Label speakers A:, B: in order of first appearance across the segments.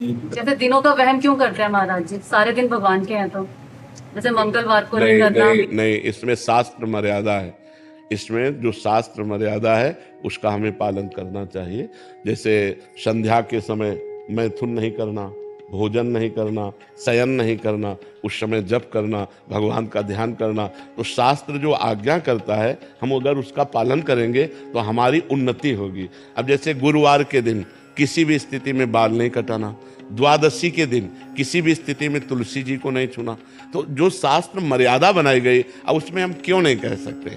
A: जैसे दिनों का वहम क्यों करते हैं महाराज जी? सारे दिन भगवान के हैं तो जैसे मंगलवार को नहीं
B: नहीं
A: करना।
B: नहीं नहीं, इसमें शास्त्र मर्यादा है। इसमें जो शास्त्र मर्यादा है उसका हमें पालन करना चाहिए। जैसे संध्या के समय मैथुन नहीं करना, भोजन नहीं करना, शयन नहीं करना, उस समय जप करना, भगवान का ध्यान करना। तो शास्त्र जो आज्ञा करता है, हम अगर उसका पालन करेंगे तो हमारी उन्नति होगी। अब जैसे गुरुवार के दिन किसी भी स्थिति में बाल नहीं कटाना, द्वादशी के दिन किसी भी स्थिति में तुलसी जी को नहीं छूना। तो जो शास्त्र मर्यादा बनाई गई, अब उसमें हम क्यों नहीं कह सकते?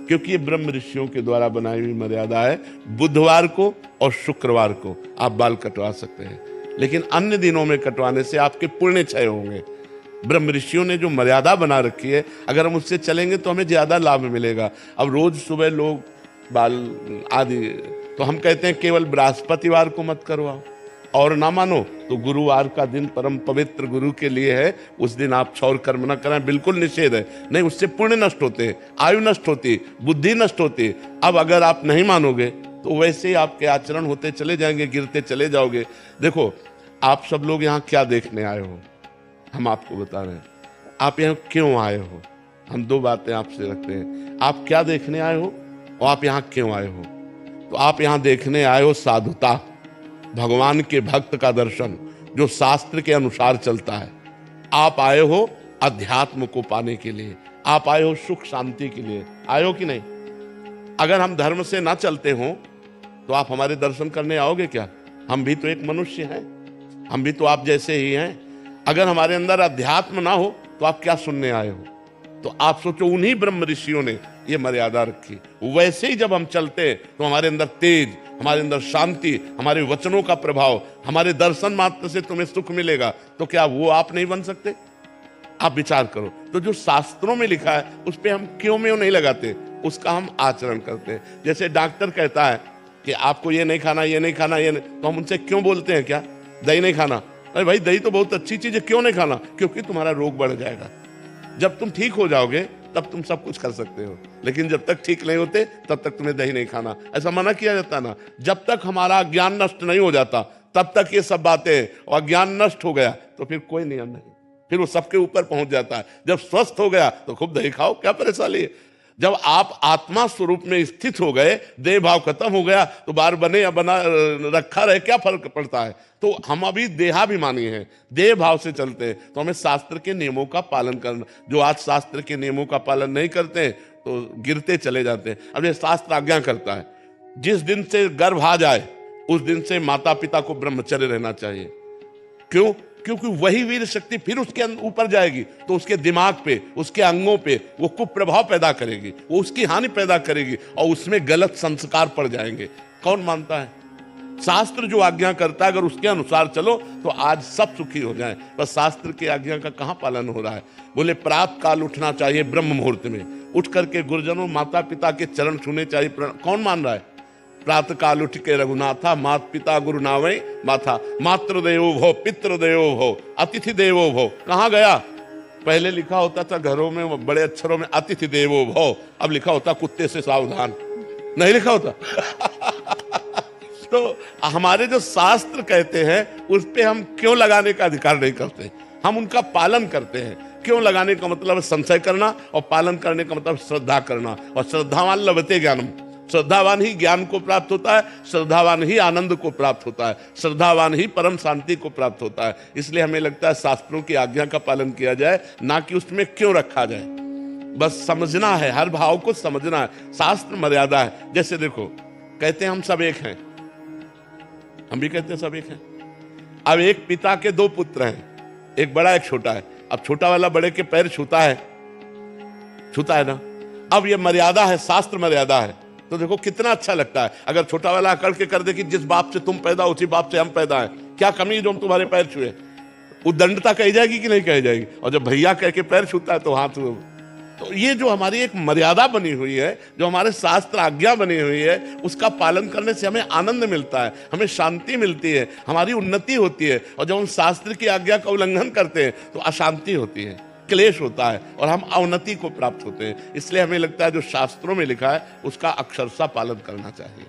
B: क्योंकि ये ब्रह्म ऋषियों के द्वारा बनाई हुई मर्यादा है। बुधवार को और शुक्रवार को आप बाल कटवा सकते हैं, लेकिन अन्य दिनों में कटवाने से आपके पुण्य क्षय होंगे। ब्रह्म ऋषियों ने जो मर्यादा बना रखी है, अगर हम उससे चलेंगे तो हमें ज्यादा लाभ मिलेगा। अब रोज सुबह लोग बाल आदि, तो हम कहते हैं केवल बृहस्पतिवार को मत करवाओ, और ना मानो तो गुरुवार का दिन परम पवित्र गुरु के लिए है, उस दिन आप क्षौर कर्म न करें, बिल्कुल निषेध है। नहीं, उससे पुण्य नष्ट होते हैं, आयु नष्ट होती, बुद्धि नष्ट होती। अब अगर आप नहीं मानोगे तो वैसे ही आपके आचरण होते चले जाएंगे, गिरते चले जाओगे। देखो, आप सब लोग यहाँ क्या देखने आए हो, हम आपको बता रहे हैं। आप यहाँ क्यों आए हो, हम दो बातें आपसे रखते हैं। आप क्या देखने आए हो और आप यहाँ क्यों आए हो? तो आप यहाँ देखने आए हो साधुता, भगवान के भक्त का दर्शन जो शास्त्र के अनुसार चलता है। आप आए हो अध्यात्म को पाने के लिए, आप आए हो सुख शांति के लिए, आए हो कि नहीं? अगर हम धर्म से ना चलते हो तो आप हमारे दर्शन करने आओगे क्या? हम भी तो एक मनुष्य हैं, हम भी तो आप जैसे ही हैं। अगर हमारे अंदर अध्यात्म ना हो तो आप क्या सुनने आए हो? तो आप सोचो, उन्हीं ब्रह्म ऋषियों ने ये मर्यादा रखी। वैसे ही जब हम चलते तो हमारे अंदर तेज, हमारे अंदर शांति, हमारे वचनों का प्रभाव, हमारे दर्शन मात्र से तुम्हें सुख मिलेगा। तो क्या वो आप नहीं बन सकते? आप विचार करो। तो जो शास्त्रों में लिखा है उस पे हम क्यों नहीं लगाते, उसका हम आचरण करते हैं। जैसे डॉक्टर कहता है कि आपको ये नहीं खाना, ये नहीं खाना, ये नहीं, तो हम उनसे क्यों बोलते हैं क्या दही नहीं खाना? अरे भाई, दही तो बहुत अच्छी चीज है, क्यों नहीं खाना? क्योंकि तुम्हारा रोग बढ़ जाएगा। जब तुम ठीक हो जाओगे तब तुम सब कुछ कर सकते हो, लेकिन जब तक ठीक नहीं होते तब तक तुम्हें दही नहीं खाना, ऐसा मना किया जाता ना। जब तक हमारा ज्ञान नष्ट नहीं हो जाता तब तक ये सब बातें, और ज्ञान नष्ट हो गया तो फिर कोई नियम नहीं, फिर वो सबके ऊपर पहुंच जाता है। जब स्वस्थ हो गया तो खूब दही खाओ, क्या परेशानी है? जब आप आत्मा स्वरूप में स्थित हो गए, देह भाव खत्म हो गया, तो बार बने या बना रखा रहे, क्या फर्क पड़ता है? तो हम अभी देहाभिमानी हैं, देह भाव से चलते हैं। तो हमें शास्त्र के नियमों का पालन करना। जो आज शास्त्र के नियमों का पालन नहीं करते हैं तो गिरते चले जाते हैं। अब ये शास्त्र आज्ञा करता है, जिस दिन से गर्भ आ जाए उस दिन से माता पिता को ब्रह्मचर्य रहना चाहिए। क्यों? क्योंकि वही वीर शक्ति फिर उसके ऊपर जाएगी तो उसके दिमाग पे, उसके अंगों पे वो कुप्रभाव पैदा करेगी, वो उसकी हानि पैदा करेगी और उसमें गलत संस्कार पड़ जाएंगे। कौन मानता है? शास्त्र जो आज्ञा करता है अगर उसके अनुसार चलो तो आज सब सुखी हो जाए। बस शास्त्र की आज्ञा का कहां पालन हो रहा है? बोले प्रातः काल उठना चाहिए, ब्रह्म मुहूर्त में उठ करके गुरुजनों माता पिता के चरण छूने चाहिए। कौन मान रहा है? प्रातः काल उठ के रघुनाथा, मात पिता गुरु नावै माथा, मातृ देवो भव, पितृ देवो भव, अतिथि देवो भव। कहां गया? पहले लिखा होता था घरों में बड़े अक्षरों में अतिथि देवो भव, अब लिखा होता कुत्ते से सावधान, नहीं लिखा होता। तो हमारे जो शास्त्र कहते हैं उस पे हम क्यों लगाने का अधिकार नहीं करते? हम उनका पालन करते हैं। क्यों लगाने का मतलब संशय करना, और पालन करने का मतलब श्रद्धा करना। और श्रद्धावान लभते ज्ञानम, श्रद्धावान ही ज्ञान को प्राप्त होता है, श्रद्धावान ही आनंद को प्राप्त होता है, श्रद्धावान ही परम शांति को प्राप्त होता है। इसलिए हमें लगता है शास्त्रों की आज्ञा का पालन किया जाए, ना कि उसमें क्यों रखा जाए। बस समझना है, हर भाव को समझना है। शास्त्र मर्यादा है। जैसे देखो, कहते हैं हम सब एक हैं, हम भी कहते हैं सब एक हैं। अब एक पिता के दो पुत्र हैं, एक बड़ा एक छोटा है। अब छोटा वाला बड़े के पैर छूता है, छूता है ना। अब ये मर्यादा है, शास्त्र मर्यादा है। तो देखो कितना अच्छा लगता है अगर छोटा वाला अकड़ के कर दे कि जिस बाप से तुम पैदा उसी बाप से हम पैदा हैं, क्या कमी जो हम तुम्हारे पैर छुए। उद्दंडता कही जाएगी कि नहीं कही जाएगी? और जब भैया कह के पैर छूता है तो हाथ। तो ये जो हमारी एक मर्यादा बनी हुई है, जो हमारे शास्त्र आज्ञा बनी हुई है, उसका पालन करने से हमें आनंद मिलता है, हमें शांति मिलती है, हमारी उन्नति होती है। और जब हम शास्त्र की आज्ञा का उल्लंघन करते हैं तो अशांति होती है, क्लेश होता है और हम अवनति को प्राप्त होते हैं। इसलिए हमें लगता है जो शास्त्रों में लिखा है उसका अक्षरशः पालन करना चाहिए।